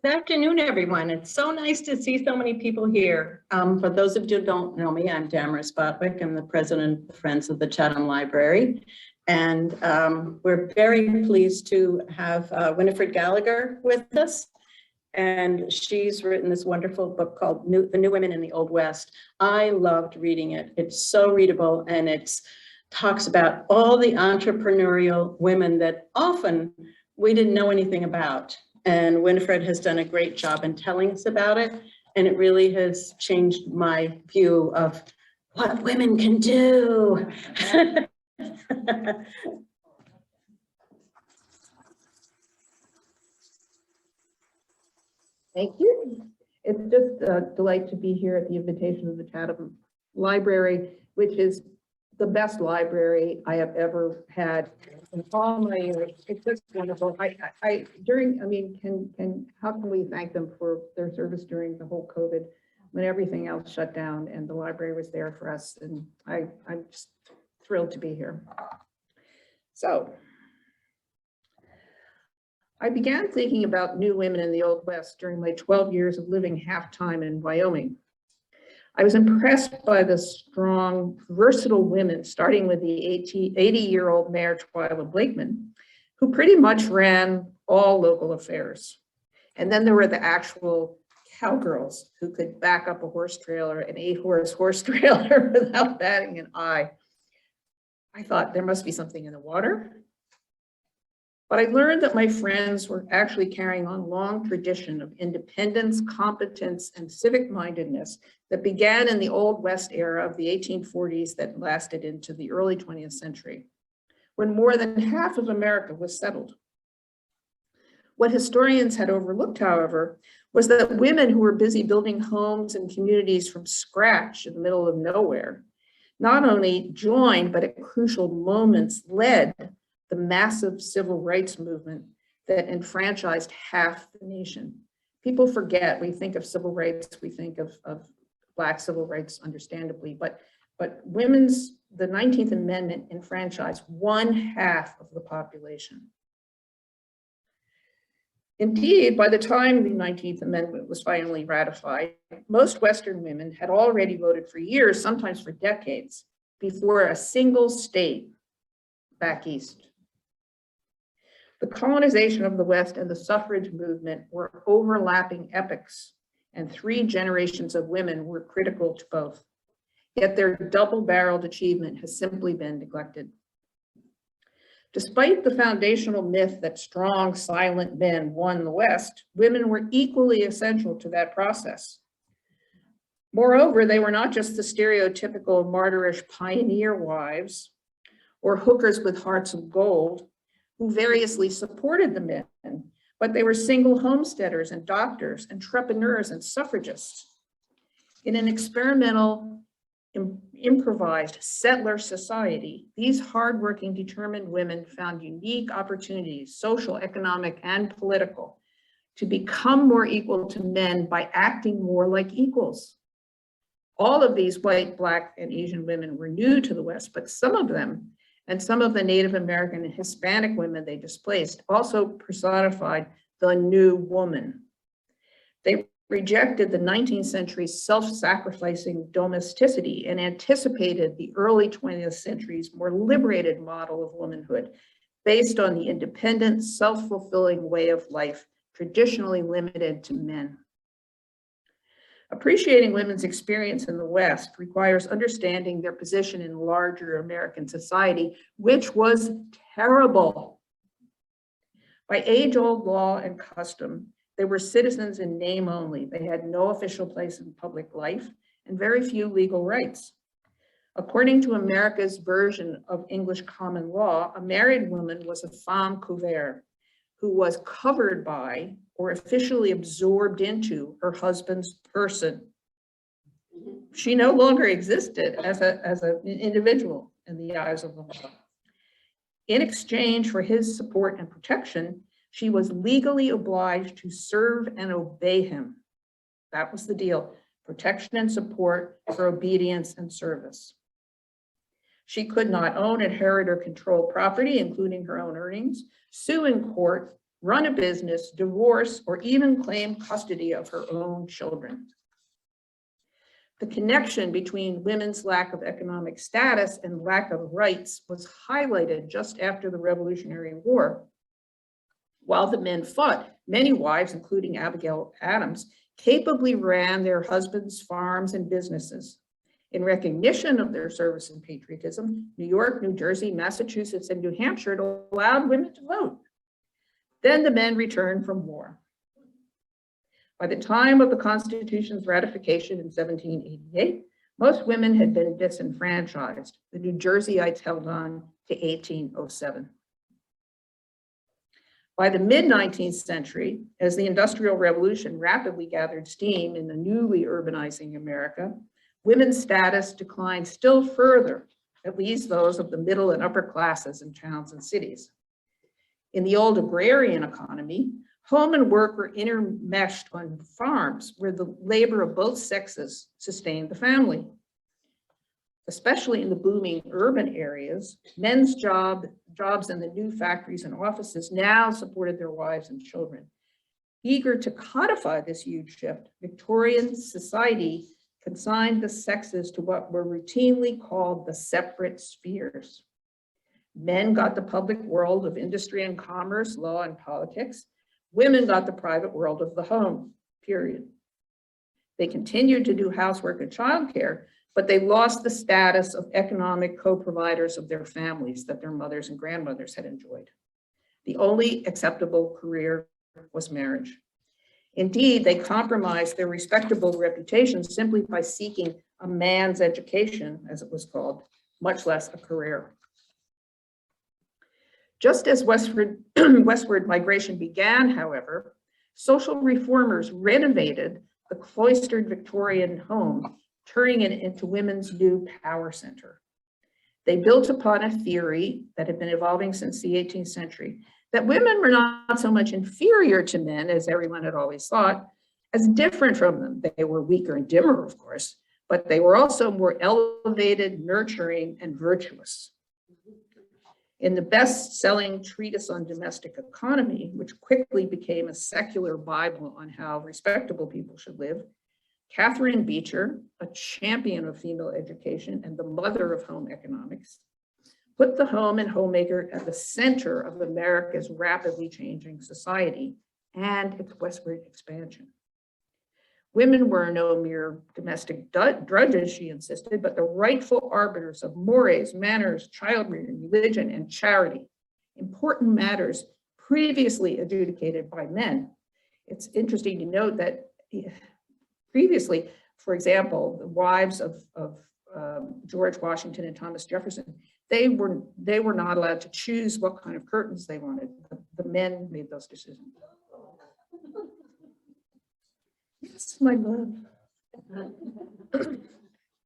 Good afternoon, everyone. It's so nice to see so many people here. For those of you who don't know me, I'm Damaris Botwick. I'm the president of Friends of the Chatham Library. And we're very pleased to have Winifred Gallagher with us. And she's written this wonderful book called The New Women in the Old West. I loved reading it. It's so readable, and it talks about all the entrepreneurial women that often we didn't know anything about. And Winifred has done a great job in telling us about it. And it really has changed my view of what women can do. Thank you. It's just a delight to be here at the invitation of the Chatham Library, which is the best library I have ever had in all my years. It's just wonderful. How can we thank them for their service during the whole COVID when everything else shut down and the library was there for us? And I'm just thrilled to be here. So I began thinking about new women in the Old West during my 12 years of living half-time in Wyoming. I was impressed by the strong, versatile women, starting with the 80-year-old Mayor Twyla Blakeman, who pretty much ran all local affairs. And then there were the actual cowgirls who could back up a horse trailer, an 8-horse horse trailer without batting an eye. I thought there must be something in the water. But I learned that my friends were actually carrying on a long tradition of independence, competence, and civic-mindedness that began in the Old West era of the 1840s that lasted into the early 20th century, when more than half of America was settled. What historians had overlooked, however, was that women who were busy building homes and communities from scratch in the middle of nowhere not only joined, but at crucial moments led the massive civil rights movement that enfranchised half the nation. People forget, we think of civil rights, we think of Black civil rights, understandably, but the 19th Amendment enfranchised 1/2 of the population. Indeed, by the time the 19th Amendment was finally ratified, most Western women had already voted for years, sometimes for decades, before a single state back east. The colonization of the West and the suffrage movement were overlapping epochs, and 3 generations of women were critical to both. Yet their double-barreled achievement has simply been neglected. Despite the foundational myth that strong, silent men won the West, women were equally essential to that process. Moreover, they were not just the stereotypical martyrish pioneer wives or hookers with hearts of gold who variously supported the men, but they were single homesteaders and doctors, entrepreneurs and suffragists. In an experimental, improvised settler society, these hardworking, determined women found unique opportunities, social, economic, and political, to become more equal to men by acting more like equals. All of these white, Black, and Asian women were new to the West, but some of them, and some of the Native American and Hispanic women they displaced, also personified the new woman. They rejected the 19th century's self-sacrificing domesticity and anticipated the early 20th century's more liberated model of womanhood, based on the independent, self-fulfilling way of life traditionally limited to men. Appreciating women's experience in the West requires understanding their position in larger American society, which was terrible. By age-old law and custom, they were citizens in name only. They had no official place in public life and very few legal rights. According to America's version of English common law, a married woman was a femme couverte, who was covered by or officially absorbed into her husband's person. She no longer existed as an individual in the eyes of the law. In exchange for his support and protection, she was legally obliged to serve and obey him. That was the deal: protection and support for obedience and service. She could not own, inherit, or control property, including her own earnings, sue in court, run a business, divorce, or even claim custody of her own children. The connection between women's lack of economic status and lack of rights was highlighted just after the Revolutionary War. While the men fought, many wives, including Abigail Adams, capably ran their husbands' farms and businesses. In recognition of their service and patriotism, New York, New Jersey, Massachusetts, and New Hampshire allowed women to vote. Then the men returned from war. By the time of the Constitution's ratification in 1788, most women had been disenfranchised. The New Jerseyites held on to 1807. By the mid-19th century, as the Industrial Revolution rapidly gathered steam in the newly urbanizing America, women's status declined still further, at least those of the middle and upper classes in towns and cities. In the old agrarian economy, home and work were intermeshed on farms where the labor of both sexes sustained the family. Especially in the booming urban areas, men's jobs in the new factories and offices now supported their wives and children. Eager to codify this huge shift, Victorian society consigned the sexes to what were routinely called the separate spheres. Men got the public world of industry and commerce, law and politics. Women got the private world of the home, period. They continued to do housework and childcare, but they lost the status of economic co-providers of their families that their mothers and grandmothers had enjoyed. The only acceptable career was marriage. Indeed, they compromised their respectable reputation simply by seeking a man's education, as it was called, much less a career. Just as westward migration began, however, social reformers renovated the cloistered Victorian home, turning it into women's new power center. They built upon a theory that had been evolving since the 18th century, that women were not so much inferior to men, as everyone had always thought, as different from them. They were weaker and dimmer, of course, but they were also more elevated, nurturing, and virtuous. In the best-selling treatise on domestic economy, which quickly became a secular Bible on how respectable people should live, Catherine Beecher, a champion of female education and the mother of home economics, put the home and homemaker at the center of America's rapidly changing society and its westward expansion. Women were no mere domestic drudges, she insisted, but the rightful arbiters of mores, manners, child rearing, religion, and charity, important matters previously adjudicated by men. It's interesting to note that previously, for example, the wives of George Washington and Thomas Jefferson, they were not allowed to choose what kind of curtains they wanted. The men made those decisions. Yes, my love.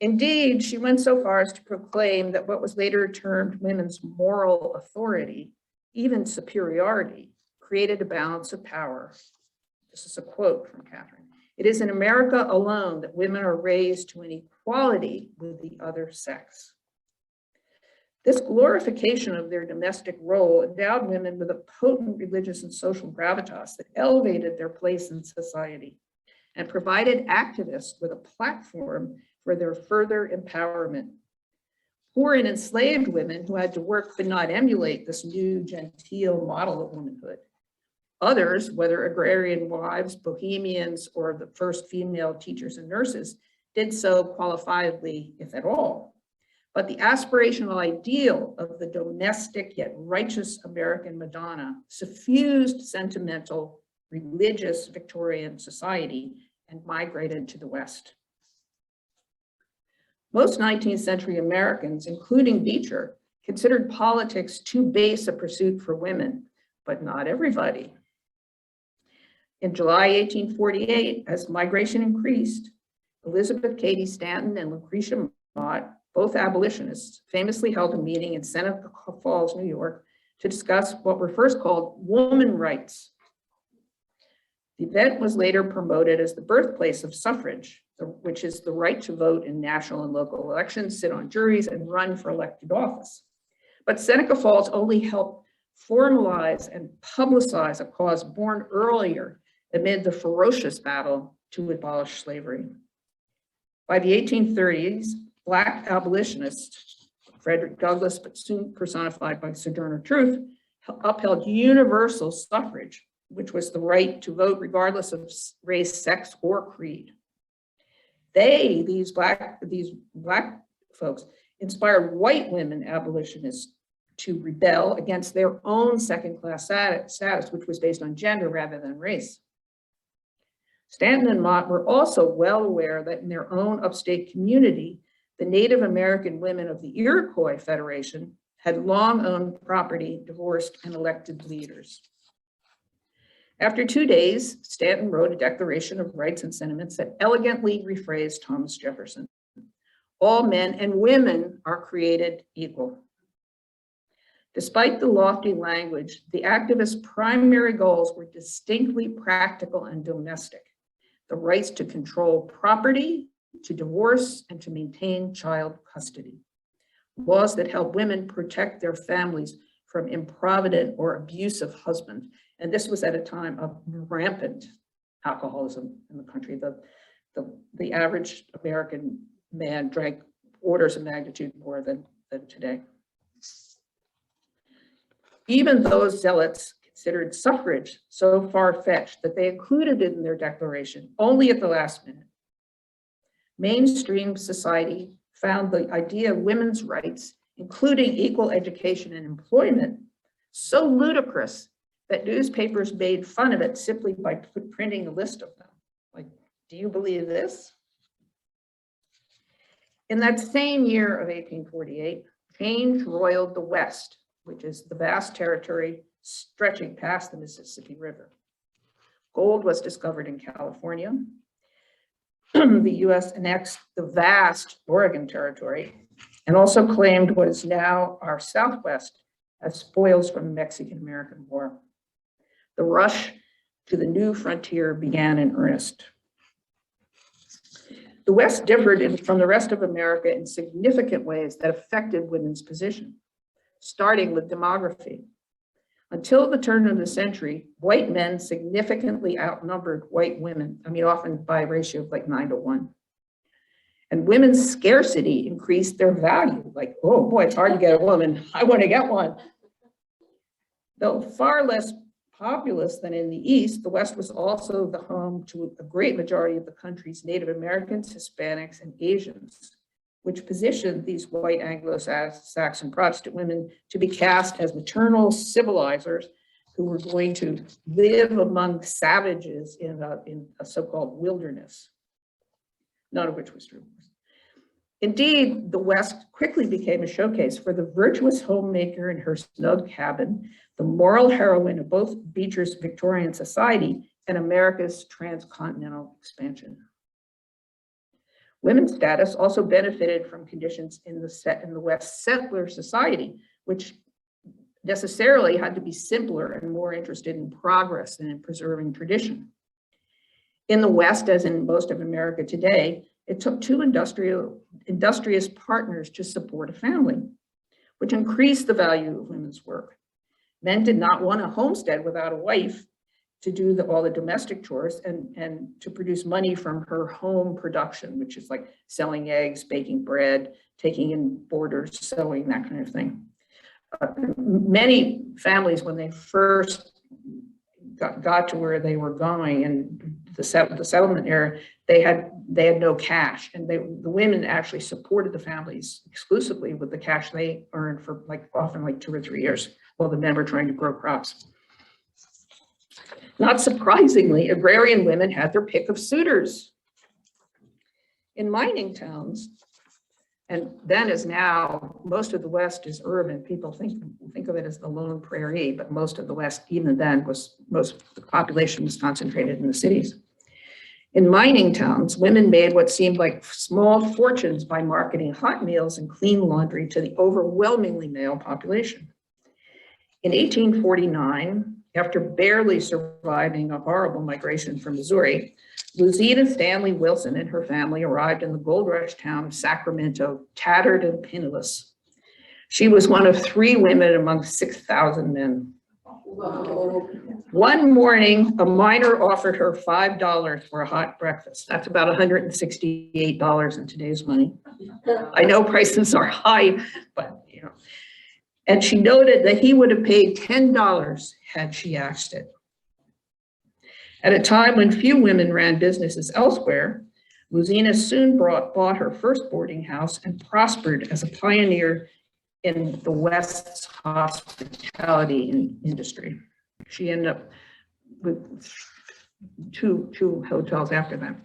Indeed, she went so far as to proclaim that what was later termed women's moral authority, even superiority, created a balance of power. This is a quote from Catherine. It is in America alone that women are raised to an equality with the other sex. This glorification of their domestic role endowed women with a potent religious and social gravitas that elevated their place in society and provided activists with a platform for their further empowerment. Poor and enslaved women who had to work could not emulate this new genteel model of womanhood. Others, whether agrarian wives, bohemians, or the first female teachers and nurses, did so qualifiedly, if at all. But the aspirational ideal of the domestic yet righteous American Madonna suffused sentimental, religious Victorian society and migrated to the West. Most 19th century Americans, including Beecher, considered politics too base a pursuit for women, but not everybody. In July 1848, as migration increased, Elizabeth Cady Stanton and Lucretia Mott, both abolitionists, famously held a meeting in Seneca Falls, New York, to discuss what were first called woman rights. The event was later promoted as the birthplace of suffrage, which is the right to vote in national and local elections, sit on juries, and run for elected office. But Seneca Falls only helped formalize and publicize a cause born earlier amid the ferocious battle to abolish slavery. By the 1830s, Black abolitionists, Frederick Douglass, but soon personified by Sojourner Truth, upheld universal suffrage, which was the right to vote regardless of race, sex, or creed. These black folks, inspired white women abolitionists to rebel against their own second-class status, which was based on gender rather than race. Stanton and Mott were also well aware that in their own upstate community, the Native American women of the Iroquois Federation had long owned property, divorced, and elected leaders. After 2 days, Stanton wrote a Declaration of Rights and Sentiments that elegantly rephrased Thomas Jefferson. All men and women are created equal. Despite the lofty language, the activists' primary goals were distinctly practical and domestic. The rights to control property, to divorce, and to maintain child custody. Laws that help women protect their families from improvident or abusive husbands. And this was at a time of rampant alcoholism in the country. The average American man drank orders of magnitude more than today. Even those zealots considered suffrage so far-fetched that they included it in their declaration only at the last minute. Mainstream society found the idea of women's rights, including equal education and employment, so ludicrous that newspapers made fun of it simply by printing a list of them. Like, do you believe this? In that same year of 1848, change roiled the West, which is the vast territory stretching past the Mississippi River. Gold was discovered in California. The US annexed the vast Oregon Territory and also claimed what is now our Southwest as spoils from the Mexican-American War. The rush to the new frontier began in earnest. The West differed from the rest of America in significant ways that affected women's position, starting with demography. Until the turn of the century, white men significantly outnumbered white women, often by a ratio of like 9-to-1. And women's scarcity increased their value. Like, oh boy, it's hard to get a woman. I want to get one. Though far less populous than in the East, the West was also the home to a great majority of the country's Native Americans, Hispanics, and Asians, which positioned these white Anglo-Saxon Protestant women to be cast as maternal civilizers who were going to live among savages in a so-called wilderness, none of which was true. Indeed, the West quickly became a showcase for the virtuous homemaker in her snug cabin, the moral heroine of both Beecher's Victorian society and America's transcontinental expansion. Women's status also benefited from conditions in the West settler society, which necessarily had to be simpler and more interested in progress than in preserving tradition. In the West, as in most of America today, it took two industrious partners to support a family, which increased the value of women's work. Men did not want a homestead without a wife to do all the domestic chores and to produce money from her home production, which is like selling eggs, baking bread, taking in boarders, sewing, that kind of thing. Many families, when they first got to where they were going and the settlement era, they had no cash, and the women actually supported the families exclusively with the cash they earned for often 2 or 3 years while the men were trying to grow crops. Not surprisingly, agrarian women had their pick of suitors. In mining towns, and then as now, most of the West is urban. People think of it as the lone prairie, but most of the West, even then, most of the population was concentrated in the cities. In mining towns, women made what seemed like small fortunes by marketing hot meals and clean laundry to the overwhelmingly male population. In 1849, after barely surviving a horrible migration from Missouri, Luzita Stanley Wilson and her family arrived in the gold rush town of Sacramento, tattered and penniless. She was one of 3 women among 6,000 men. Whoa. One morning, a miner offered her $5 for a hot breakfast. That's about $168 in today's money. I know prices are high, but you know. And she noted that he would have paid $10 had she asked it. At a time when few women ran businesses elsewhere, Luzina soon bought her first boarding house and prospered as a pioneer in the West's hospitality industry. She ended up with two hotels after that.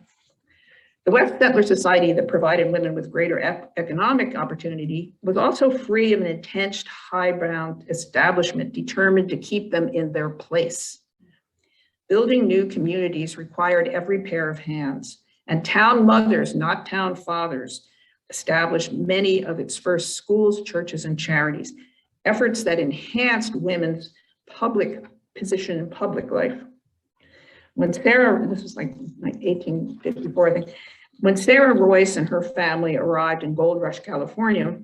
The West Settler Society that provided women with greater economic opportunity was also free of an entrenched, high-bound establishment determined to keep them in their place. Building new communities required every pair of hands, and town mothers, not town fathers, established many of its first schools, churches, and charities, efforts that enhanced women's public position in public life. When Sarah, this was like 1854, I think, when Sarah Royce and her family arrived in Gold Rush, California,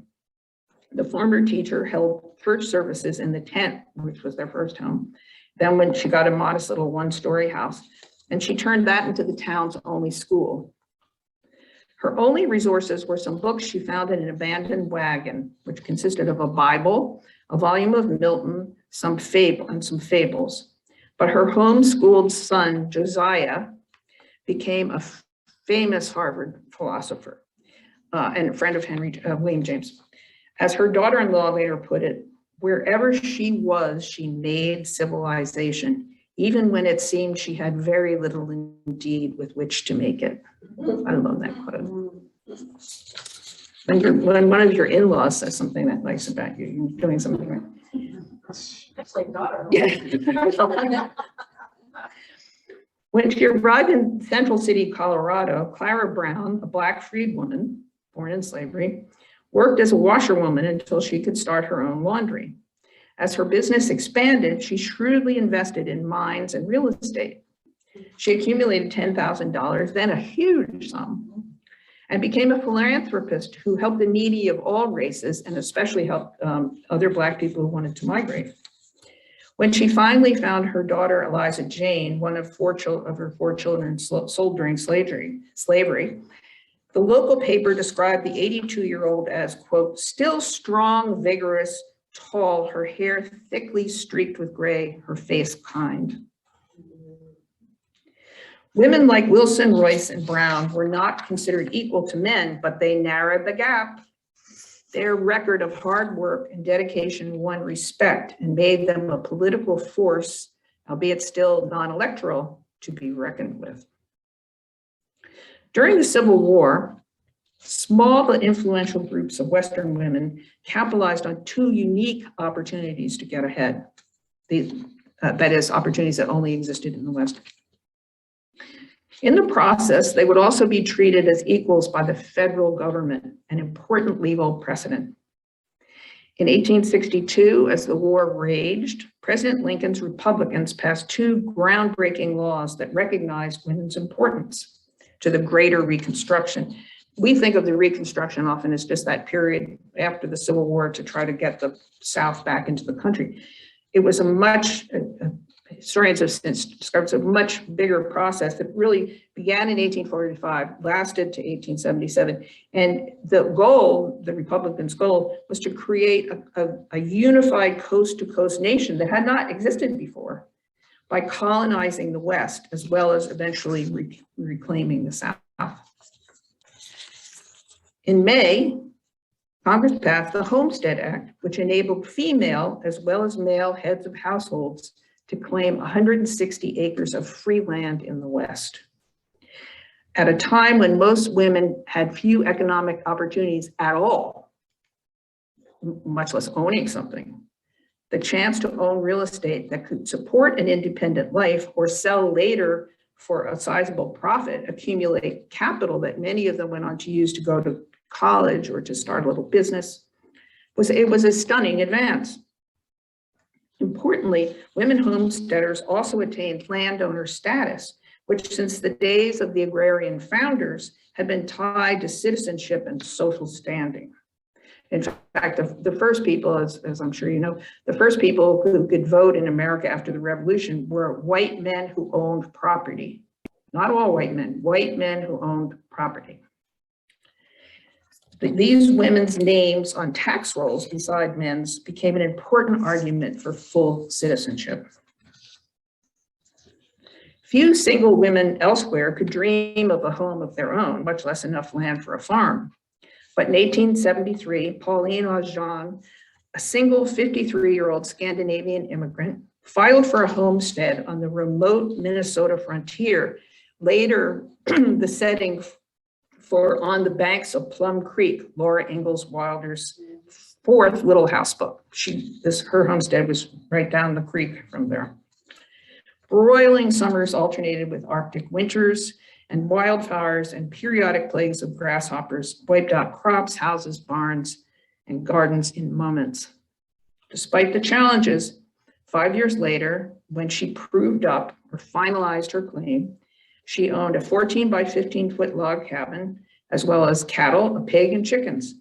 the former teacher held church services in the tent, which was their first home. Then when she got a modest little one-story house, and she turned that into the town's only school. Her only resources were some books she found in an abandoned wagon, which consisted of a Bible, a volume of Milton, some fables. But her homeschooled son, Josiah, became a famous Harvard philosopher and a friend of William James. As her daughter-in-law later put it, wherever she was, she made civilization, even when it seemed she had very little indeed with which to make it. I love that quote. When one of your in-laws says something that nice about you, you're doing something right. That's like daughter. Yeah. When she arrived in Central City, Colorado, Clara Brown, a Black freedwoman born in slavery, worked as a washerwoman until she could start her own laundry. As her business expanded, she shrewdly invested in mines and real estate. She accumulated $10,000, then a huge sum, and became a philanthropist who helped the needy of all races and especially helped other Black people who wanted to migrate. When she finally found her daughter, Eliza Jane, one of her four children sold during slavery, the local paper described the 82-year-old as, quote, still strong, vigorous, tall, her hair thickly streaked with gray, her face kind. Women like Wilson, Royce, and Brown were not considered equal to men, but they narrowed the gap. Their record of hard work and dedication won respect and made them a political force, albeit still non-electoral, to be reckoned with. During the Civil War, small but influential groups of Western women capitalized on 2 unique opportunities to get ahead. That is, opportunities that only existed in the West. In the process, they would also be treated as equals by the federal government, an important legal precedent. In 1862, as the war raged, President Lincoln's Republicans passed 2 groundbreaking laws that recognized women's importance to the greater Reconstruction. We think of the Reconstruction often as just that period after the Civil War to try to get the South back into the country. It was historians have since described a much bigger process that really began in 1845, lasted to 1877. And the goal, the Republicans' goal, was to create a unified coast-to-coast nation that had not existed before by colonizing the West, as well as eventually reclaiming the South. In May, Congress passed the Homestead Act, which enabled female as well as male heads of households to claim 160 acres of free land in the West. At a time when most women had few economic opportunities at all, much less owning something, the chance to own real estate that could support an independent life or sell later for a sizable profit, accumulate capital that many of them went on to use to go to college or to start a little business, it was a stunning advance. Importantly, women homesteaders also attained landowner status, which since the days of the agrarian founders had been tied to citizenship and social standing. In fact, the first people, as I'm sure you know, the first people who could vote in America after the Revolution were white men who owned property. Not all white men who owned property. These women's names on tax rolls beside men's became an important argument for full citizenship. Few single women elsewhere could dream of a home of their own, much less enough land for a farm. But in 1873, Pauline Augean, a single 53-year-old Scandinavian immigrant, filed for a homestead on the remote Minnesota frontier, later the setting for On the Banks of Plum Creek, Laura Ingalls Wilder's fourth Little House book. Her homestead was right down the creek from there. Broiling summers alternated with Arctic winters, and wildfires and periodic plagues of grasshoppers wiped out crops, houses, barns, and gardens in moments. Despite the challenges, 5 years later, when she proved up or finalized her claim, she owned a 14 by 15 foot log cabin, as well as cattle, a pig, and chickens.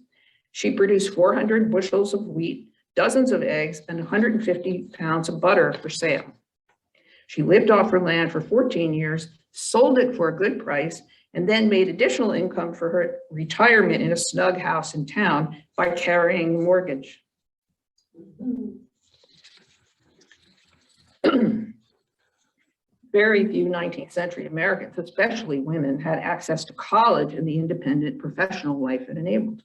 She produced 400 bushels of wheat, dozens of eggs, and 150 pounds of butter for sale. She lived off her land for 14 years, sold it for a good price, and then made additional income for her retirement in a snug house in town by carrying the mortgage. Very few 19th century Americans, especially women, had access to college and the independent professional life it enabled.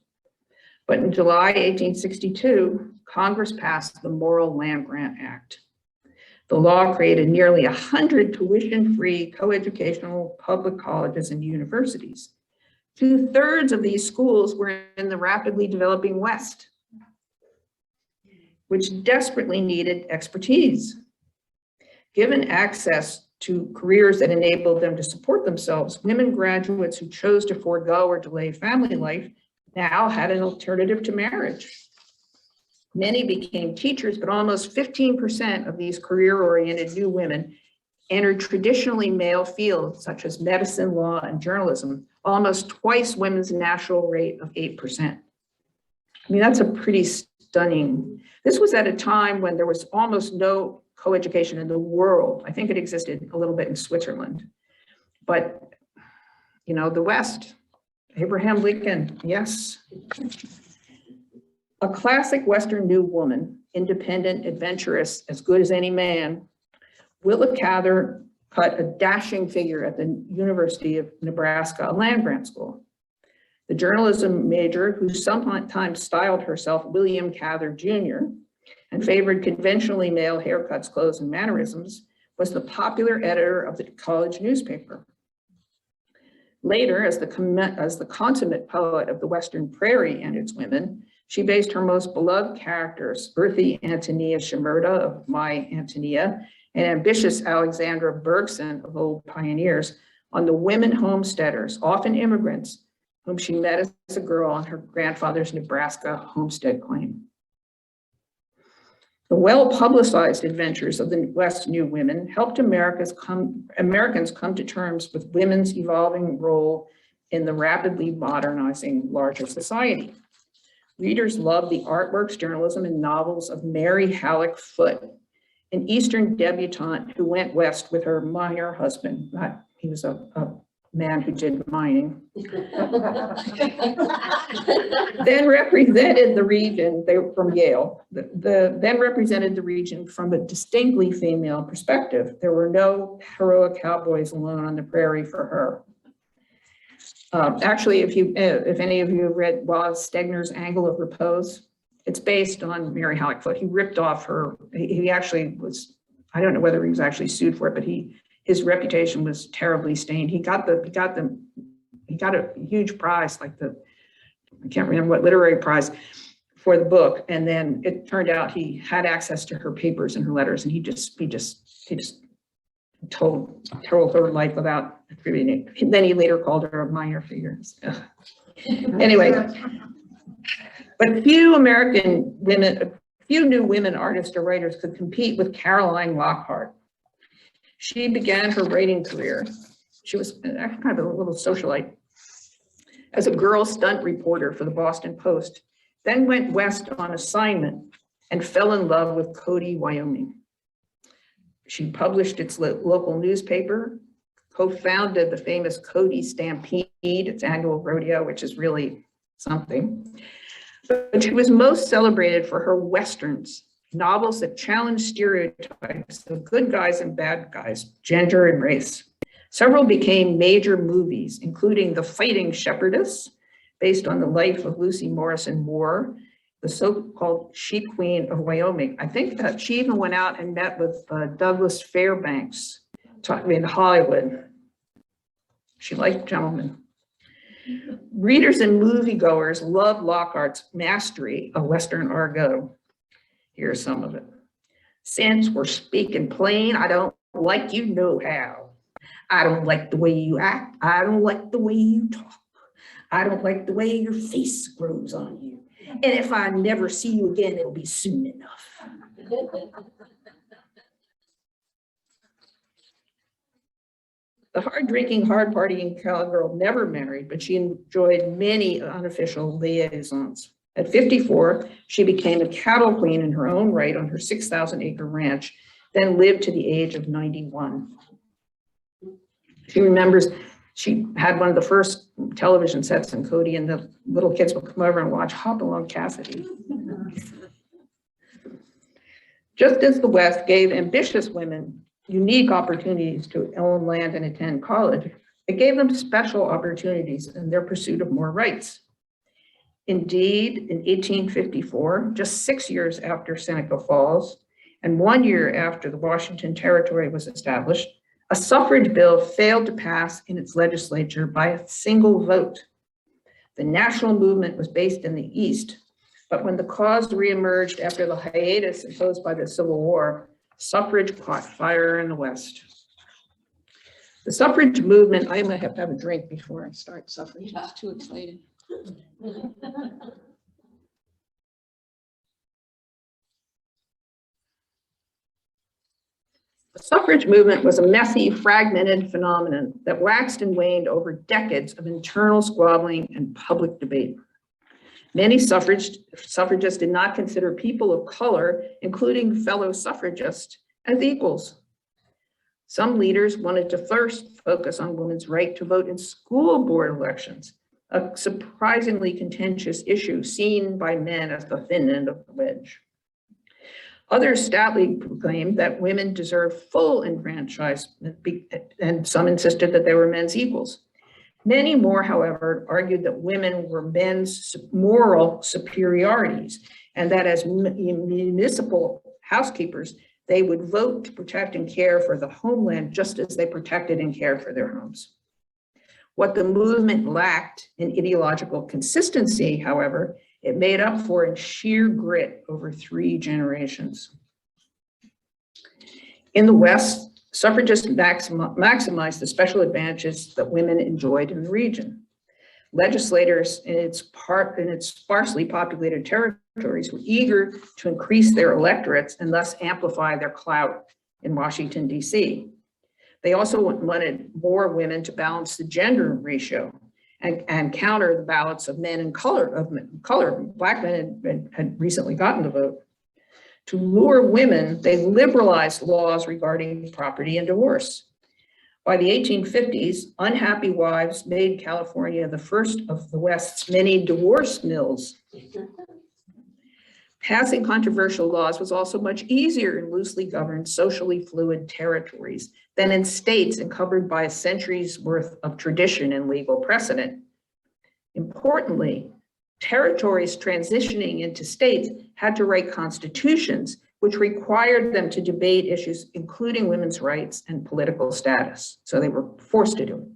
But in July 1862, Congress passed the Morrill Land Grant Act. The law created nearly 100 tuition-free coeducational public colleges and universities. 2/3 of these schools were in the rapidly developing West, which desperately needed expertise. Given access to careers that enabled them to support themselves, women graduates who chose to forego or delay family life now had an alternative to marriage. Many became teachers, but almost 15% of these career-oriented new women entered traditionally male fields such as medicine, law, and journalism, almost twice women's natural rate of 8%. I mean, that's a pretty stunning. This was at a time when there was almost no coeducation in the world. I think it existed a little bit in Switzerland, but you know, the West, Abraham Lincoln, yes. A classic Western new woman, independent, adventurous, as good as any man, Willa Cather cut a dashing figure at the University of Nebraska, a land grant school. The journalism major, who sometimes styled herself William Cather Jr. and favored conventionally male haircuts, clothes, and mannerisms, was the popular editor of the college newspaper. Later, as the consummate poet of the Western Prairie and its women, she based her most beloved characters, earthy Antonia Shimerda of My Antonia and ambitious Alexandra Bergson of Old Pioneers, on the women homesteaders, often immigrants, whom she met as a girl on her grandfather's Nebraska homestead claim. The well-publicized adventures of the West New Women helped Americans come to terms with women's evolving role in the rapidly modernizing larger society. Readers loved the artworks, journalism, and novels of Mary Halleck Foote, an Eastern debutante who went west with her miner husband. He was a man who did mining. Then represented the region, they were from Yale, then represented the region from a distinctly female perspective. There were no heroic cowboys alone on the prairie for her. Actually, if any of you have read Wallace Stegner's Angle of Repose, it's based on Mary Halleck Foote. He ripped off her, he actually was, I don't know whether he was actually sued for it, but his reputation was terribly stained. He got a huge prize, like I can't remember what literary prize for the book. And then it turned out he had access to her papers and her letters, and he just told her life without attributing it. Then he later called her a minor figure. Anyway, but few new women artists or writers could compete with Caroline Lockhart. She began her writing career. She was kind of a little socialite as a girl stunt reporter for the Boston Post, then went west on assignment and fell in love with Cody, Wyoming. She published its local newspaper, co-founded the famous Cody Stampede, its annual rodeo, which is really something. But she was most celebrated for her Westerns, novels that challenge stereotypes of good guys and bad guys, gender and race. Several became major movies, including The Fighting Shepherdess, based on the life of Lucy Morrison Moore, the so-called Sheep Queen of Wyoming. I think that she even went out and met with Douglas Fairbanks in Hollywood. She liked gentlemen. Readers and moviegoers loved Lockhart's mastery of Western argot. Here's some of it. Since we're speaking plain, I don't like you no how. I don't like the way you act. I don't like the way you talk. I don't like the way your face grows on you. And if I never see you again, it'll be soon enough. The hard-drinking, hard-partying cowgirl never married, but she enjoyed many unofficial liaisons. At 54, she became a cattle queen in her own right on her 6,000-acre ranch, then lived to the age of 91. She remembers she had one of the first television sets in Cody, and the little kids would come over and watch Hopalong Cassidy. Just as the West gave ambitious women unique opportunities to own land and attend college, it gave them special opportunities in their pursuit of more rights. Indeed, in 1854, just 6 years after Seneca Falls, and 1 year after the Washington Territory was established, a suffrage bill failed to pass in its legislature by a single vote. The national movement was based in the East, but when the cause reemerged after the hiatus imposed by the Civil War, suffrage caught fire in the West. The suffrage movement, I might have to have a drink before I start suffrage, it's too exciting. The suffrage movement was a messy, fragmented phenomenon that waxed and waned over decades of internal squabbling and public debate. Many suffragists did not consider people of color, including fellow suffragists, as equals. Some leaders wanted to first focus on women's right to vote in school board elections, a surprisingly contentious issue seen by men as the thin end of the wedge. Others stoutly proclaimed that women deserved full enfranchisement, and some insisted that they were men's equals. Many more, however, argued that women were men's moral superiorities, and that as municipal housekeepers, they would vote to protect and care for the homeland just as they protected and cared for their homes. What the movement lacked in ideological consistency, however, it made up for in sheer grit over 3 generations. In the West, suffragists maximized the special advantages that women enjoyed in the region. Legislators in its sparsely populated territories were eager to increase their electorates and thus amplify their clout in Washington, D.C. They also wanted more women to balance the gender ratio and counter the ballots of men in color. Black men had recently gotten the vote. To lure women, they liberalized laws regarding property and divorce. By the 1850s, unhappy wives made California the first of the West's many divorce mills. Passing controversial laws was also much easier in loosely governed, socially fluid territories than in states encumbered by a century's worth of tradition and legal precedent. Importantly, territories transitioning into states had to write constitutions, which required them to debate issues including women's rights and political status. So they were forced to do it.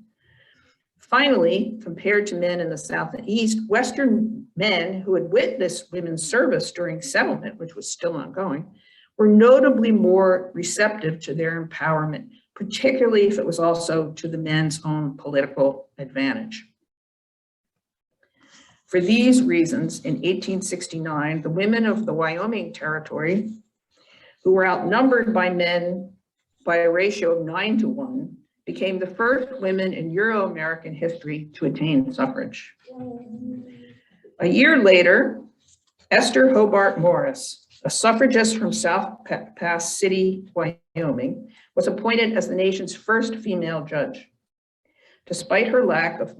Finally, compared to men in the South and East, Western men who had witnessed women's service during settlement, which was still ongoing, were notably more receptive to their empowerment, particularly if it was also to the men's own political advantage. For these reasons, in 1869, the women of the Wyoming Territory, who were outnumbered by men by a ratio of 9-to-1, became the first women in Euro-American history to attain suffrage. A year later, Esther Hobart Morris, a suffragist from South Pass City, Wyoming, was appointed as the nation's first female judge. Despite her lack of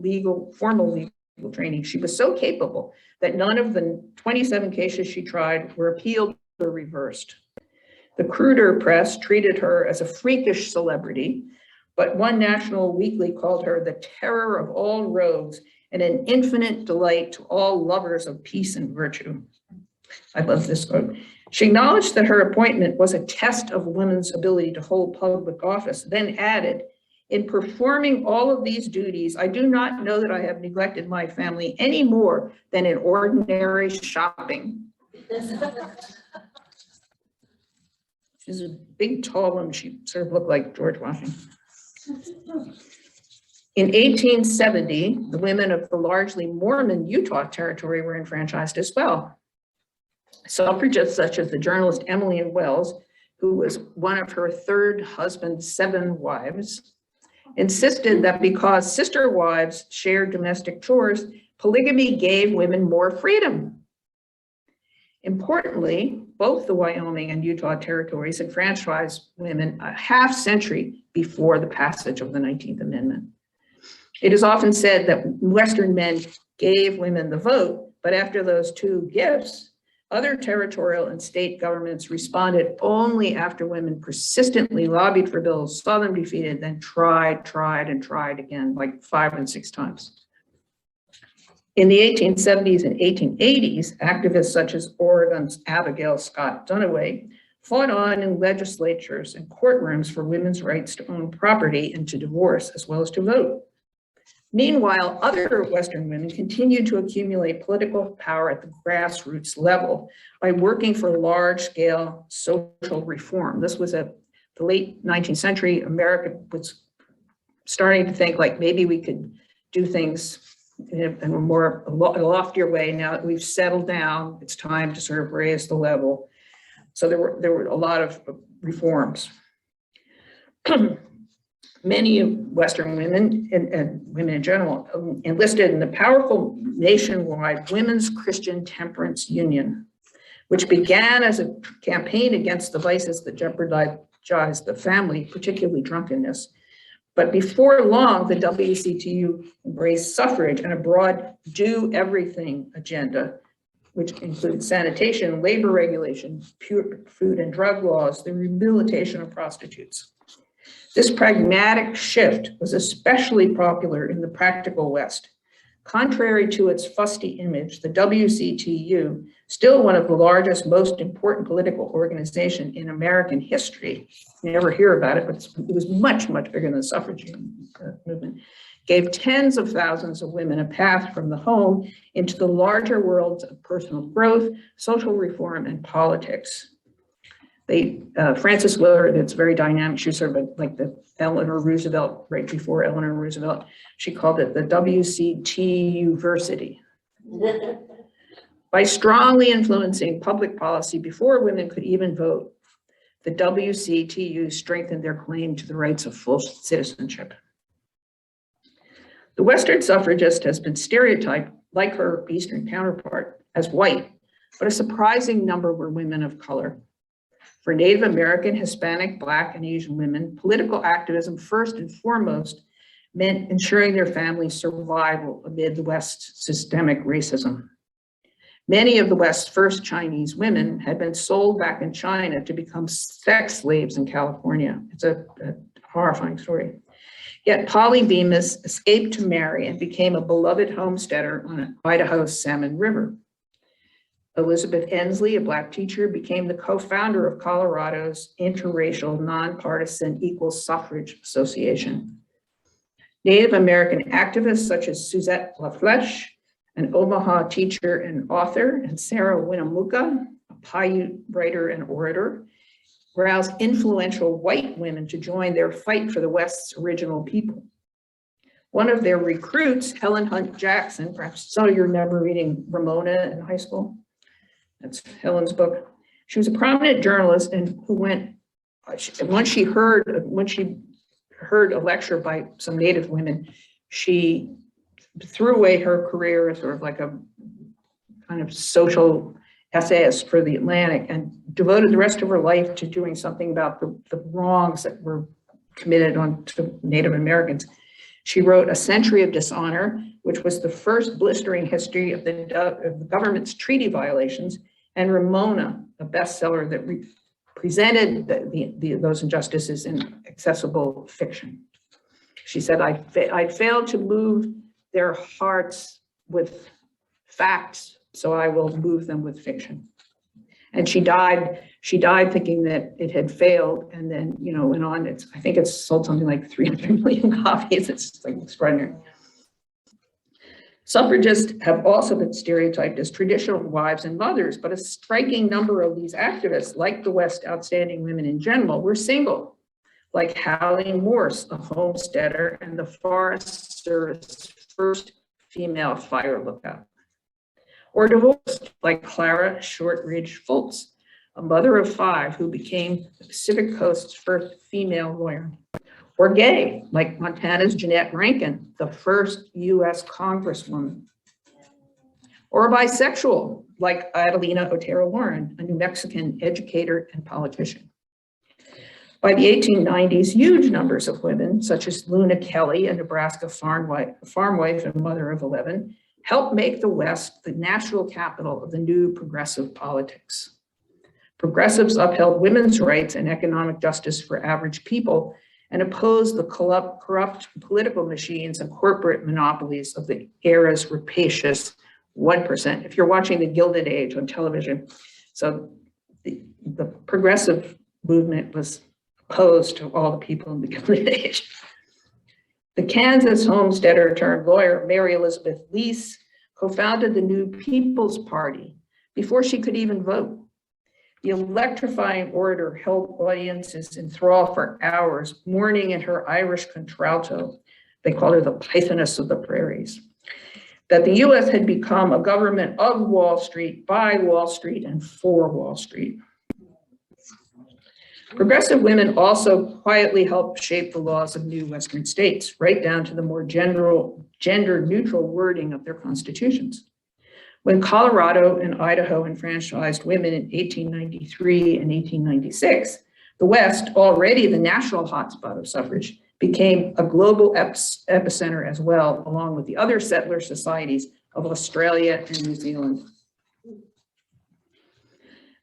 formal legal training, she was so capable that none of the 27 cases she tried were appealed or reversed. The cruder press treated her as a freakish celebrity, but one national weekly called her the terror of all rogues and an infinite delight to all lovers of peace and virtue. I love this quote. She acknowledged that her appointment was a test of women's ability to hold public office, then added, "In performing all of these duties, I do not know that I have neglected my family any more than in ordinary shopping." She's a big, tall woman. She sort of looked like George Washington. In 1870, the women of the largely Mormon Utah Territory were enfranchised as well. Suffragists such as the journalist Emily Ann Wells, who was one of her third husband's 7 wives, insisted that because sister wives shared domestic chores, polygamy gave women more freedom. Importantly, both the Wyoming and Utah territories enfranchised women a half century before the passage of the 19th Amendment. It is often said that Western men gave women the vote, but after those 2 gifts, other territorial and state governments responded only after women persistently lobbied for bills, saw them defeated, then tried again, like 5 and 6 times. In the 1870s and 1880s, activists such as Oregon's Abigail Scott Duniway fought on in legislatures and courtrooms for women's rights to own property and to divorce, as well as to vote. Meanwhile, other Western women continued to accumulate political power at the grassroots level by working for large-scale social reform. This was at the late 19th century. America was starting to think like maybe we could do things in a more loftier way. Now that we've settled down, it's time to sort of raise the level. So there were a lot of reforms. Many Western women and women in general enlisted in the powerful nationwide Women's Christian Temperance Union, which began as a campaign against the vices that jeopardized the family, particularly drunkenness. But before long, the WCTU embraced suffrage and a broad do everything agenda, which includes sanitation, labor regulation, food and drug laws, the rehabilitation of prostitutes. This pragmatic shift was especially popular in the practical West. Contrary to its fusty image, the WCTU, still one of the largest, most important political organizations in American history, you never hear about it, but it was much, much bigger than the suffrage movement, gave tens of thousands of women a path from the home into the larger worlds of personal growth, social reform, and politics. Frances Willard, it's very dynamic. She was sort of like the Eleanor Roosevelt, right before Eleanor Roosevelt. She called it the WCTU-versity. By strongly influencing public policy before women could even vote, the WCTU strengthened their claim to the rights of full citizenship. The Western suffragist has been stereotyped, like her Eastern counterpart, as white, but a surprising number were women of color. For Native American, Hispanic, Black, and Asian women, political activism first and foremost meant ensuring their family's survival amid the West's systemic racism. Many of the West's first Chinese women had been sold back in China to become sex slaves in California. It's a horrifying story. Yet Polly Bemis escaped to marry and became a beloved homesteader on Idaho's Salmon River. Elizabeth Ensley, a Black teacher, became the co-founder of Colorado's interracial, nonpartisan Equal Suffrage Association. Native American activists such as Suzette LaFlèche, an Omaha teacher and author, and Sarah Winnemucca, a Paiute writer and orator, roused influential white women to join their fight for the West's original people. One of their recruits, Helen Hunt Jackson, perhaps some of you remember reading Ramona in high school. That's Helen's book. She was a prominent journalist and who went, when she heard a lecture by some Native women, she threw away her career as sort of like a kind of social essayist for The Atlantic, and devoted the rest of her life to doing something about the wrongs that were committed to Native Americans. She wrote A Century of Dishonor, which was the first blistering history of the government's treaty violations, and Ramona, a bestseller that presented those injustices in accessible fiction. She said, I failed to move their hearts with facts, so I will move them with fiction. And she died thinking that it had failed, and then, went on. I think it's sold something like 300 million copies. It's like extraordinary. Suffragists have also been stereotyped as traditional wives and mothers, but a striking number of these activists, like the West outstanding women in general, were single, like Hallie Morse, a homesteader and the Forest Service's first female fire lookout. Or divorced, like Clara Shortridge Fultz, a mother of 5 who became the Pacific Coast's first female lawyer. Or gay, like Montana's Jeanette Rankin, the first US Congresswoman. Or bisexual, like Adelina Otero Warren, a New Mexican educator and politician. By the 1890s, huge numbers of women, such as Luna Kelly, a Nebraska farm wife and mother of 11, helped make the West the natural capital of the new progressive politics. Progressives upheld women's rights and economic justice for average people and opposed the corrupt political machines and corporate monopolies of the era's rapacious 1%. If you're watching The Gilded Age on television, so the progressive movement was opposed to all the people in the Gilded Age. The Kansas homesteader turned lawyer, Mary Elizabeth Lease, co-founded the New People's Party before she could even vote. The electrifying orator held audiences in thrall for hours, mourning in her Irish contralto. They called her the Pythoness of the Prairies. That the US had become a government of Wall Street, by Wall Street, and for Wall Street. Progressive women also quietly helped shape the laws of new Western states, right down to the more gender-neutral wording of their constitutions. When Colorado and Idaho enfranchised women in 1893 and 1896, the West, already the national hotspot of suffrage, became a global epicenter as well, along with the other settler societies of Australia and New Zealand.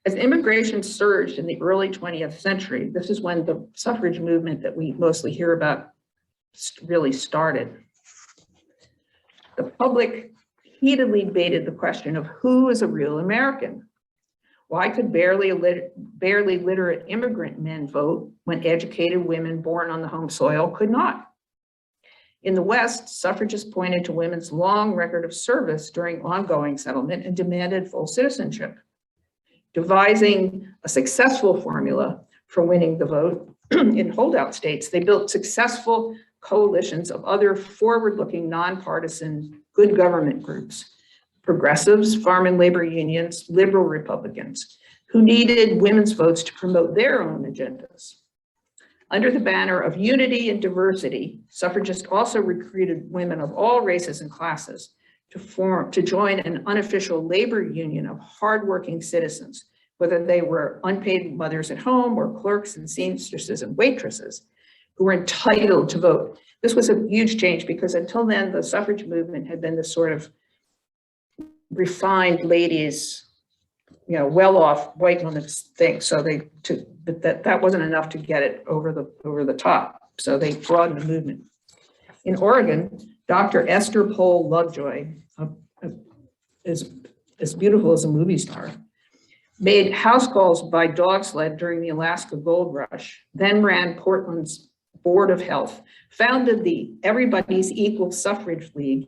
As immigration surged in the early 20th century, this is when the suffrage movement that we mostly hear about really started. The public heatedly debated the question of who is a real American. Why could barely literate immigrant men vote when educated women born on the home soil could not? In the West, suffragists pointed to women's long record of service during ongoing settlement and demanded full citizenship. Devising a successful formula for winning the vote in holdout states, they built successful coalitions of other forward-looking, nonpartisan, good government groups, progressives, farm and labor unions, liberal Republicans, who needed women's votes to promote their own agendas. Under the banner of unity and diversity, suffragists also recruited women of all races and classes to join an unofficial labor union of hardworking citizens, whether they were unpaid mothers at home or clerks and seamstresses and waitresses, who were entitled to vote. This was a huge change because until then, the suffrage movement had been this sort of refined ladies, well-off white women's thing. So that wasn't enough to get it over the top. So they broadened the movement. In Oregon, Dr. Esther Pohl Lovejoy, as beautiful as a movie star, made house calls by dog sled during the Alaska Gold Rush, then ran Portland's Board of Health, founded the Everybody's Equal Suffrage League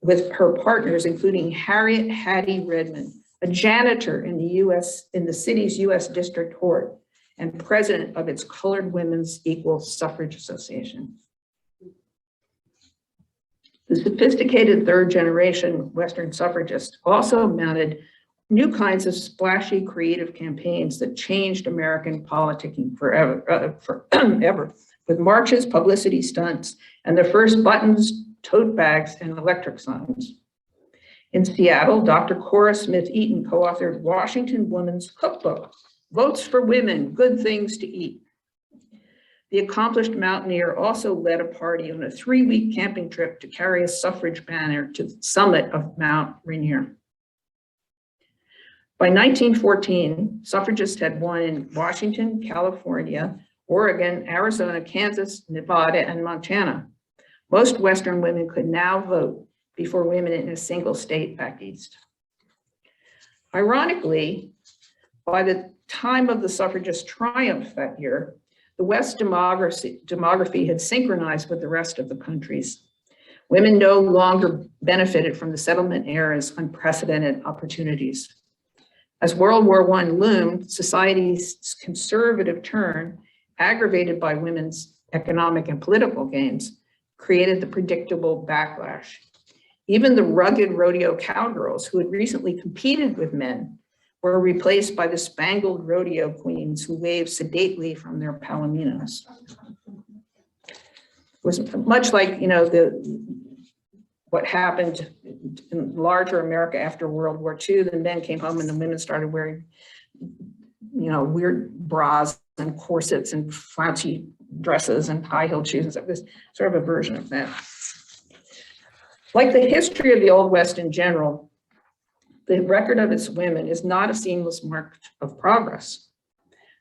with her partners, including Harriet Hattie Redmond, a janitor in the city's US District Court and president of its Colored Women's Equal Suffrage Association. The sophisticated third generation Western suffragists also mounted new kinds of splashy creative campaigns that changed American politicking forever, with marches, publicity stunts, and the first buttons, tote bags, and electric signs. In Seattle, Dr. Cora Smith Eaton co-authored Washington Woman's Cookbook, Votes for Women, Good Things to Eat. The accomplished mountaineer also led a party on a 3-week camping trip to carry a suffrage banner to the summit of Mount Rainier. By 1914, suffragists had won in Washington, California, Oregon, Arizona, Kansas, Nevada, and Montana. Most Western women could now vote before women in a single state back east. Ironically, by the time of the suffragist triumph that year, the West demography had synchronized with the rest of the countries. Women no longer benefited from the settlement era's unprecedented opportunities. As World War I loomed, society's conservative turn, aggravated by women's economic and political gains, created the predictable backlash. Even the rugged rodeo cowgirls who had recently competed with men were replaced by the spangled rodeo queens who waved sedately from their palominos. It was much like, what happened in larger America after World War II. The men came home and the women started wearing, weird bras and corsets and flouncy dresses and high-heeled shoes and stuff. This sort of a version of that. Like the history of the Old West in general, the record of its women is not a seamless mark of progress.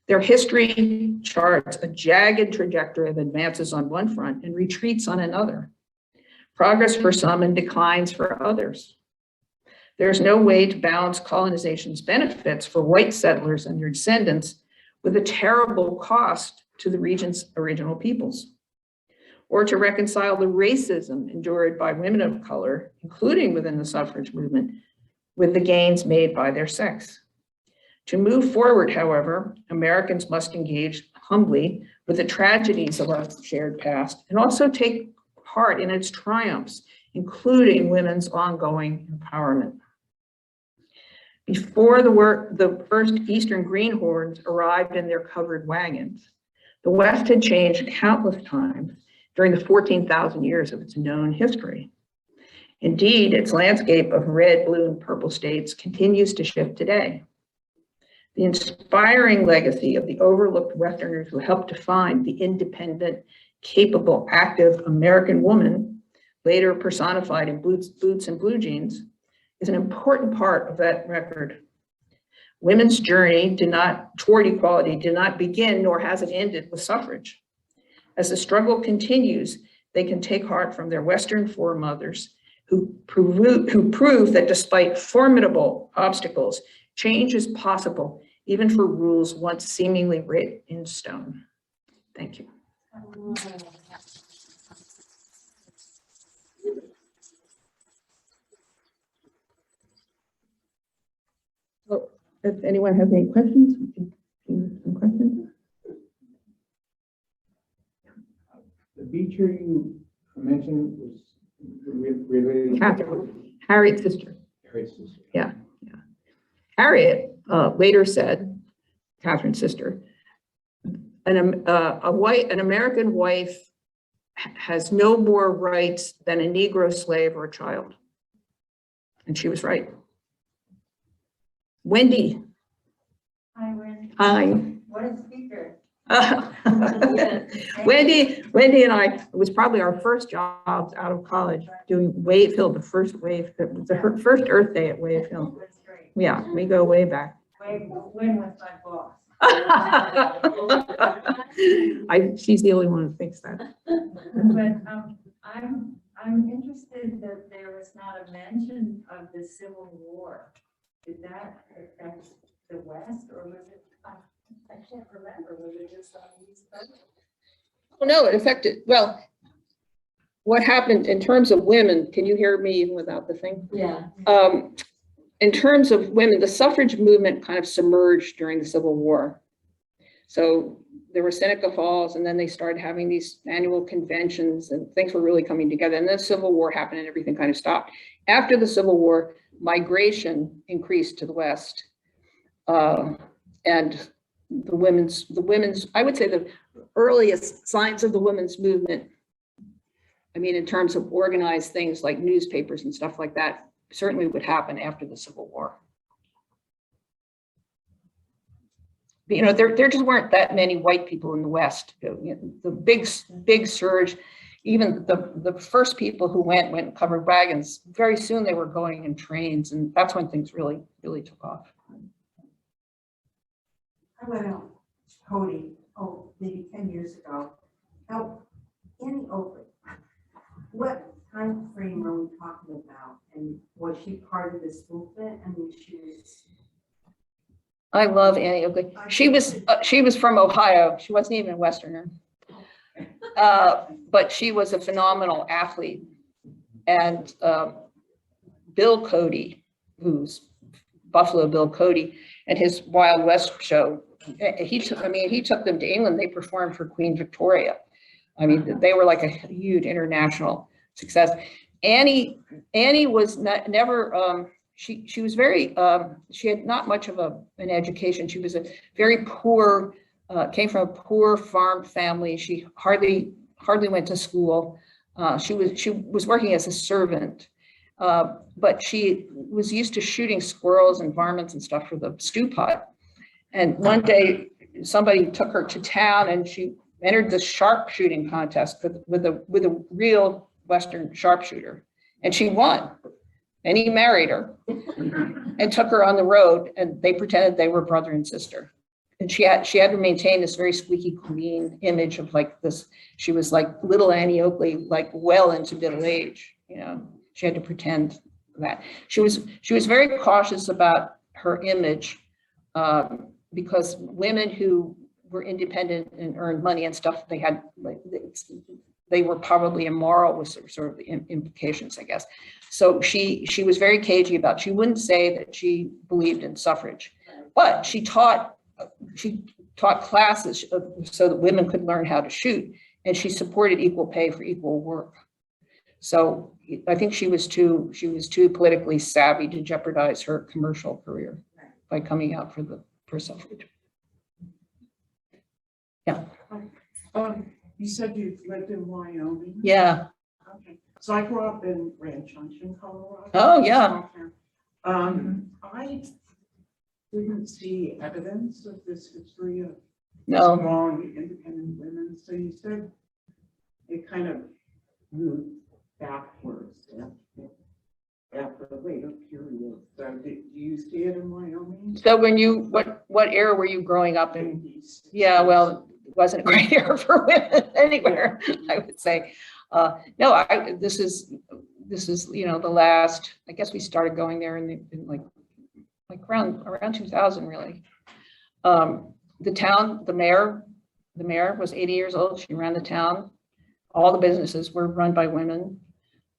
Their history charts a jagged trajectory of advances on one front and retreats on another. Progress for some and declines for others. There's no way to balance colonization's benefits for white settlers and their descendants with a terrible cost to the region's original peoples, or to reconcile the racism endured by women of color, including within the suffrage movement, with the gains made by their sex. To move forward, however, Americans must engage humbly with the tragedies of our shared past and also take part in its triumphs, including women's ongoing empowerment. Before the first Eastern greenhorns arrived in their covered wagons, the West had changed countless times during the 14,000 years of its known history. Indeed, its landscape of red, blue, and purple states continues to shift today. The inspiring legacy of the overlooked Westerners who helped define the independent, capable, active American woman, later personified in boots and blue jeans, is an important part of that record. Women's journey toward equality did not begin, nor has it ended, with suffrage. As the struggle continues, they can take heart from their Western foremothers who prove that despite formidable obstacles, change is possible, even for rules once seemingly written in stone. Thank you. So, if anyone has any questions, we can do some questions. The beacher you mentioned was related. Catherine, Harriet's sister. Harriet's sister. Yeah. Harriet later said, Catherine's sister, an American wife has no more rights than a Negro slave or a child. And she was right. Wendy. Hi, Wendy. Hi. What a speaker. Wendy and I, it was probably our first jobs out of college doing Wave Hill, the first first Earth Day at Wave Hill. That's great. Yeah, we go way back. When was my boss? She's the only one who thinks that. But I'm interested that there was not a mention of the Civil War. Did that affect the West, or was it? I can't remember. Was it just on the East Coast? Oh, no, it affected, well, what happened in terms of women, can you hear me even without the thing? Yeah. In terms of women, the suffrage movement kind of submerged during the Civil War. So there were Seneca Falls, and then they started having these annual conventions, and things were really coming together. And then the Civil War happened and everything kind of stopped. After the Civil War, migration increased to the West. And the women's, I would say the earliest signs of the women's movement, I mean, in terms of organized things like newspapers and stuff like that, certainly would happen after the Civil War. But, you know, there just weren't that many white people in the West. You know, the big surge, even the first people who went in covered wagons. Very soon they were going in trains, and that's when things really took off. I went out Cody, maybe 10 years ago. Now, Annie Oakley, what time frame are we talking about? And was she part of this movement? I mean, she was. I love Annie Oakley. She was from Ohio. She wasn't even a Westerner, but she was a phenomenal athlete. And Bill Cody, who's Buffalo Bill Cody, and his Wild West show, he took them to England. They performed for Queen Victoria. I mean, they were like a huge international success. Annie was never. She was very, she had not much of an education. She was a very poor, came from a poor farm family. She hardly went to school. She was working as a servant, but she was used to shooting squirrels and varmints and stuff for the stew pot. And one day somebody took her to town and she entered the sharpshooting contest with a real Western sharpshooter, and she won. And he married her and took her on the road, and they pretended they were brother and sister. And she had to maintain this very squeaky clean image of like this. She was like little Annie Oakley, like well into middle age. You know, she had to pretend that she was very cautious about her image because women who were independent and earned money and stuff, they were probably immoral with sort of the implications, I guess. So she was very cagey about, she wouldn't say that she believed in suffrage, but she taught classes so that women could learn how to shoot, and she supported equal pay for equal work. So I think she was too politically savvy to jeopardize her commercial career by coming out for suffrage. Yeah. You said you lived in Wyoming? Yeah. Okay. So I grew up in Grand Junction, Colorado. Oh, yeah. I didn't see evidence of this history of No. strong, independent women. So you said it kind of moved backwards after the later period. So do you see it in Wyoming? So what era were you growing up in? Yeah, well, it wasn't a great era for women anywhere, I would say. No, this is the last. I guess we started going there in like around 2000, really. The mayor was 80 years old. She ran the town. All the businesses were run by women.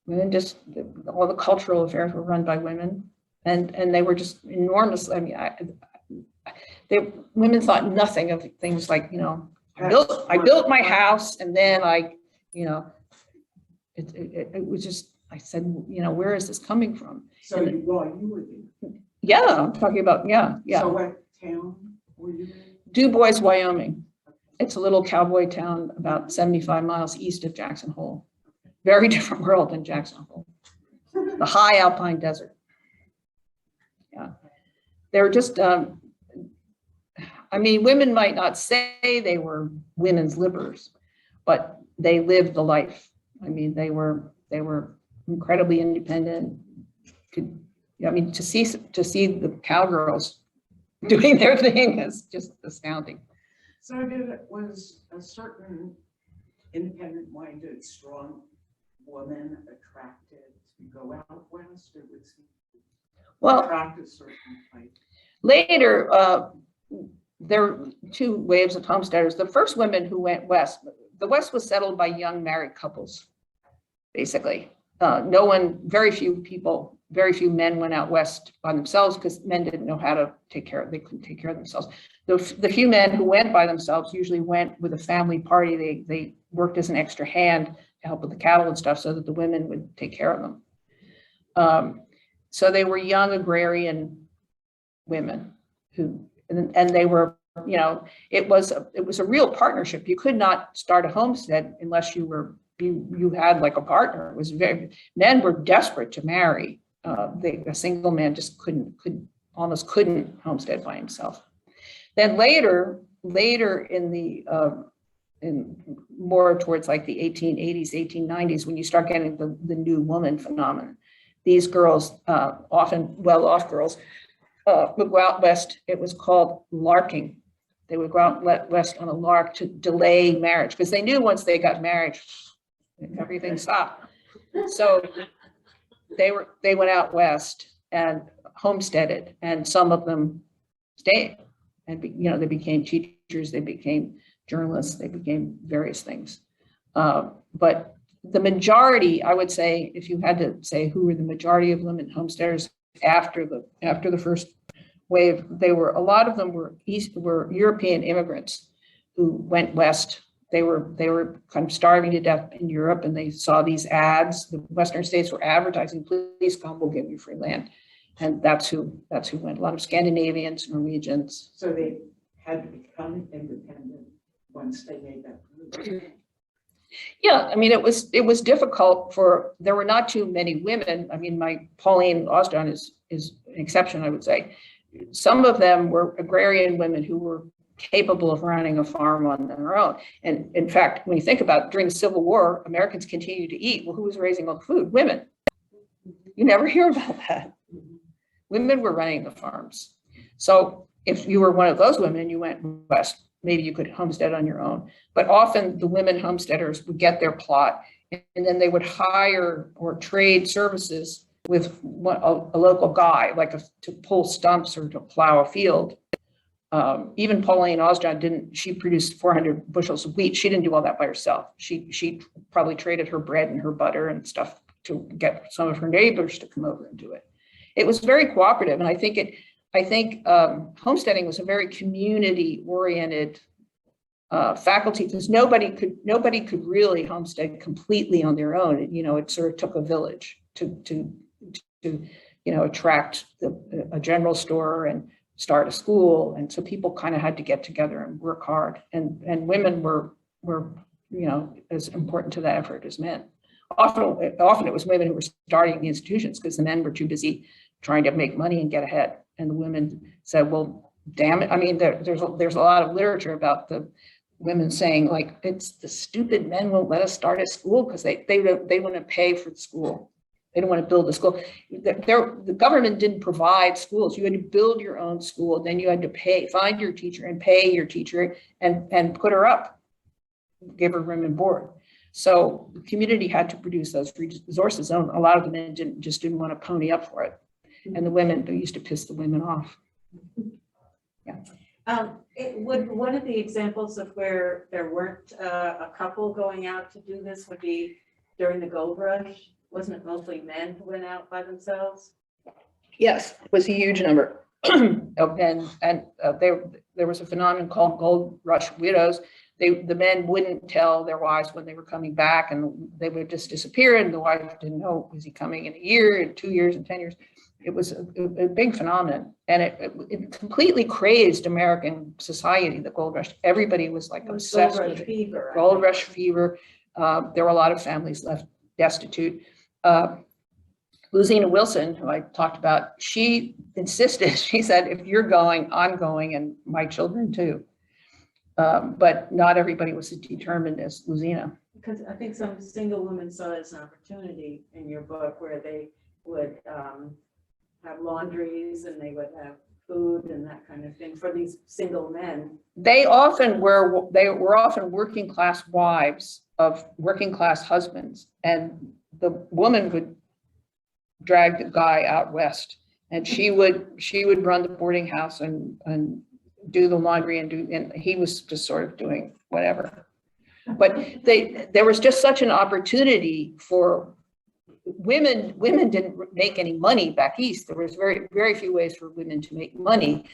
All the cultural affairs were run by women, and they were just enormous. I mean, women thought nothing of things like, I built my house, and then it was just, I said, where is this coming from? So you were there. Yeah, I'm talking about, yeah. So what town were you in? Du Bois, Wyoming. It's a little cowboy town about 75 miles east of Jackson Hole. Very different world than Jackson Hole. The high alpine desert. Yeah. They're just, women might not say they were women's libbers, but they lived the life. I mean, they were incredibly independent. To see the cowgirls doing their thing is just astounding. So was a certain independent-minded, strong woman attracted to go out west, or was attract a certain type? Later, there were two waves of homesteaders. The first women who went west, the West was settled by young married couples, basically. Very few men went out west by themselves because men didn't know how to they couldn't take care of themselves. The few men who went by themselves usually went with a family party. They worked as an extra hand to help with the cattle and stuff so that the women would take care of them. So they were young agrarian women and they were, it was a real partnership. You could not start a homestead unless you had like a partner. Men were desperate to marry. a single man just almost couldn't homestead by himself. Then later in more towards like the 1880s, 1890s, when you start getting the new woman phenomenon, these girls, often well-off girls, would go out west. It was called larking. They would go out west on a lark to delay marriage because they knew once they got married, everything stopped. So they went out west and homesteaded, and some of them stayed. And they became teachers, they became journalists, they became various things. But the majority, I would say, if you had to say who were the majority of women homesteaders after the first wave, a lot of them were European immigrants who went west. They were kind of starving to death in Europe, and they saw these ads. The Western states were advertising, "Please come, we'll give you free land," and that's who went. A lot of Scandinavians, Norwegians. So they had to become independent once they made that move. Yeah, I mean, it was difficult there were not too many women. I mean, Pauline Osdon is an exception, I would say. Some of them were agrarian women who were capable of running a farm on their own. And in fact, when you think about it, during the Civil War, Americans continued to eat. Well, who was raising all the food? Women. You never hear about that. Women were running the farms. So if you were one of those women and you went west, maybe you could homestead on your own. But often the women homesteaders would get their plot, and then they would hire or trade services with a local guy, to pull stumps or to plow a field. Even Pauline Osdon she produced 400 bushels of wheat. She didn't do all that by herself. She probably traded her bread and her butter and stuff to get some of her neighbors to come over and do it. It was very cooperative, and I think homesteading was a very community-oriented faculty, because nobody could really homestead completely on their own. It sort of took a village to attract a general store and start a school, and so people kind of had to get together and work hard. And women were as important to that effort as men. Often it was women who were starting the institutions because the men were too busy trying to make money and get ahead. And the women said, "Well, damn it." I mean, there's a lot of literature about the women saying, like, it's the stupid men won't let us start a school because they want to pay for the school. They don't want to build a school. The government didn't provide schools. You had to build your own school. Then you had to find your teacher and pay your teacher and put her up, give her room and board. So the community had to produce those resources. A lot of the men didn't want to pony up for it. And the women, they used to piss the women off. Yeah. Would one of the examples of where there weren't a couple going out to do this would be during the gold rush? Wasn't it mostly men who went out by themselves? Yes, it was a huge number. There was a phenomenon called gold rush widows. The men wouldn't tell their wives when they were coming back, and they would just disappear, and the wife didn't know, is he coming in a year, in 2 years, in 10 years? It was a big phenomenon, and it completely crazed American society, the gold rush. Everybody was like obsessed with it. Gold rush fever. There were a lot of families left destitute. Lucina Wilson, who I talked about, she insisted, she said, if you're going, I'm going, and my children too. But not everybody was as determined as Lucina. Because I think some single women saw it as an opportunity in your book where they would have laundries and they would have food and that kind of thing for these single men. They were often working class wives of working class husbands, and the woman would drag the guy out west, and she would run the boarding house and do the laundry and he was just sort of doing whatever. But there was just such an opportunity for women. Women didn't make any money back east. There was very, very few ways for women to make money.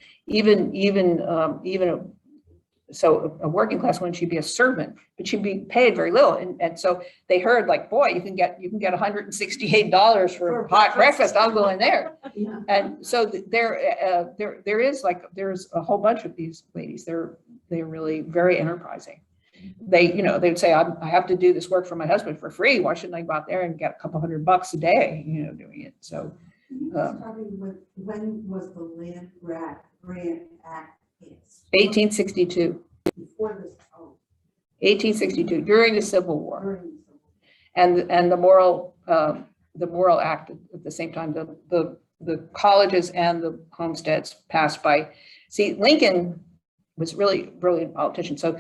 So a working class woman, she'd be a servant, but she'd be paid very little. And so they heard, like, boy, you can get $168 for hot breakfast. I'll go in there. Yeah. And so there's a whole bunch of these ladies. They're really very enterprising. They'd say, I have to do this work for my husband for free. Why shouldn't I go out there and get a couple $100 a day, doing it? So Starting with, when was the Land Grant Act passed? 1862, Before this, oh, 1862, during the Civil War. during the And the moral act at the same time, the colleges and the homesteads passed by. See, Lincoln was really brilliant politician. So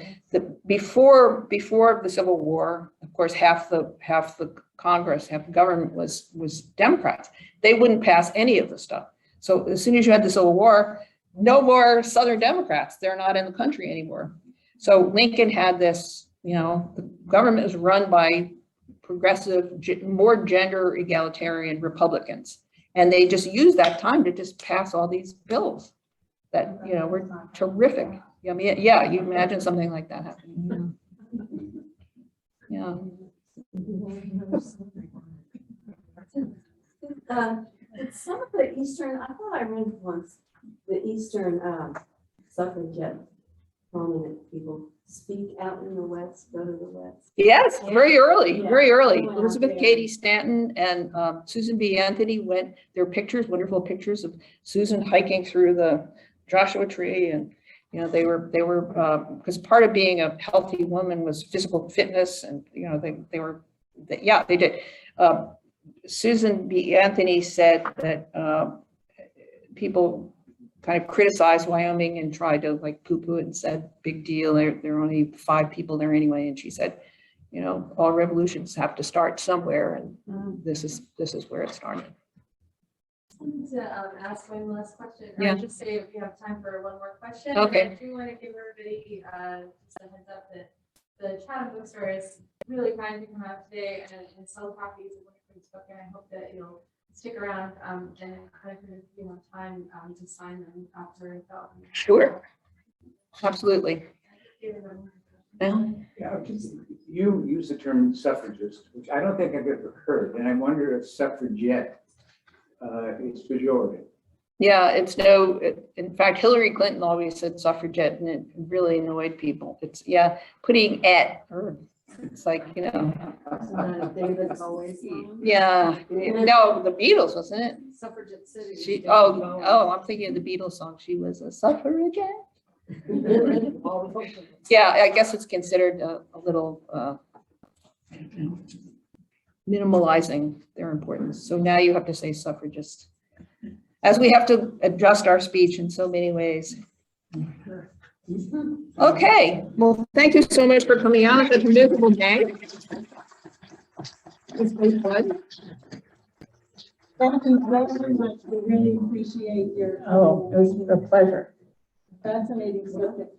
before the Civil War, of course, half the Congress, half the government was Democrats. They wouldn't pass any of the stuff. So as soon as you had the Civil War, no more Southern Democrats. They're not in the country anymore. So Lincoln had this, the government was run by progressive, more gender egalitarian Republicans. And they just used that time to just pass all these bills that, were terrific. I mean, yeah, you imagine something like that happening. Yeah. Did some of the Eastern, I thought I read once, the Eastern suffragette prominent people speak out in the West, go to the West. Yes, very early, very early. Yeah. Elizabeth Cady Stanton and Susan B. Anthony went, there are pictures, wonderful pictures of Susan hiking through the Joshua Tree. And, they were because part of being a healthy woman was physical fitness. And, they did. Susan B. Anthony said that people kind of criticized Wyoming and tried to poo-poo it and said, big deal, there are only 5 people there anyway. And she said, all revolutions have to start somewhere, and this is where it started. I wanted to ask one last question. Yeah. Just say if you have time for one more question. Okay. And I do want to give everybody just a heads up that the Chatham bookstore is really kind to come out today and sell copies of Winifred's book, and I hope that you'll stick around and kind of time to sign them after it's out. Sure. Absolutely. Yeah. Yeah, you use the term suffragist, which I don't think I've ever heard, and I wonder if suffragette is pejorative. Yeah, in fact, Hillary Clinton always said suffragette, and it really annoyed people. It's, putting at, or it's like, David always. yeah, no, the Beatles, wasn't it? Suffragette City. I'm thinking of the Beatles song. She was a suffragette. Yeah, I guess it's considered a little minimalizing their importance. So now you have to say suffragist, as we have to adjust our speech in so many ways. Okay, well, thank you so much for coming out. It's a miserable day. It's been fun. Thank you very much. We really appreciate your Oh, it was a pleasure. fascinating subject.